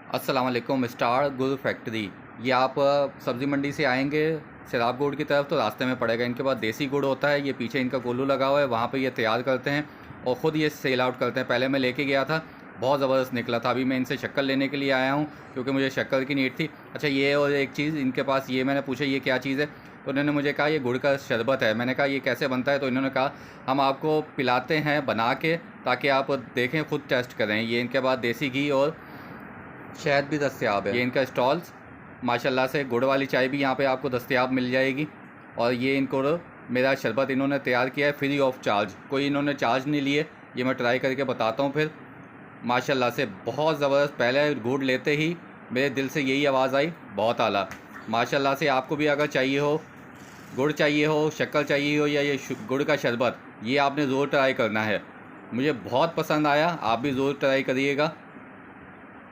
अस्सलाम वालेकुम। स्टार गुड़ फैक्ट्री, ये आप सब्ज़ी मंडी से आएंगे सिराब गुड़ की तरफ तो रास्ते में पड़ेगा। इनके पास देसी गुड़ होता है, ये पीछे इनका कोल्हू लगा हुआ है, वहाँ पे ये तैयार करते हैं और ख़ुद ये सेल आउट करते हैं। पहले मैं लेके गया था, बहुत ज़बरदस्त निकला था। अभी मैं इनसे शक्कर लेने के लिए आया हूँ क्योंकि मुझे शक्कर की नीड थी। अच्छा, ये और एक चीज़ इनके पास, ये मैंने पूछा ये क्या चीज़ है, तो उन्होंने मुझे कहा ये गुड़ का शरबत है। मैंने कहा ये कैसे बनता है, तो इन्होंने कहा हम आपको पिलाते हैं बना के, ताकि आप देखें, ख़ुद टेस्ट करें। ये इनके पास देसी घी और शहद भी दस्तयाब है। ये इनका स्टॉल्स, माशाल्लाह से गुड़ वाली चाय भी यहाँ पे आपको दस्तयाब मिल जाएगी। और ये इनको मेरा शरबत इन्होंने तैयार किया है फ्री ऑफ चार्ज, कोई इन्होंने चार्ज नहीं लिए। ये मैं ट्राई करके बताता हूँ फिर। माशाल्लाह से बहुत ज़बरदस्त। पहले गुड़ लेते ही मेरे दिल से यही आवाज़ आई, बहुत आला। माशाल्लाह से आपको भी अगर चाहिए हो, गुड़ चाहिए हो, शक्कर चाहिए हो, या ये गुड़ का शरबत, ये आपने ज़रूर ट्राई करना है। मुझे बहुत पसंद आया, आप भी ज़रूर ट्राई करिएगा।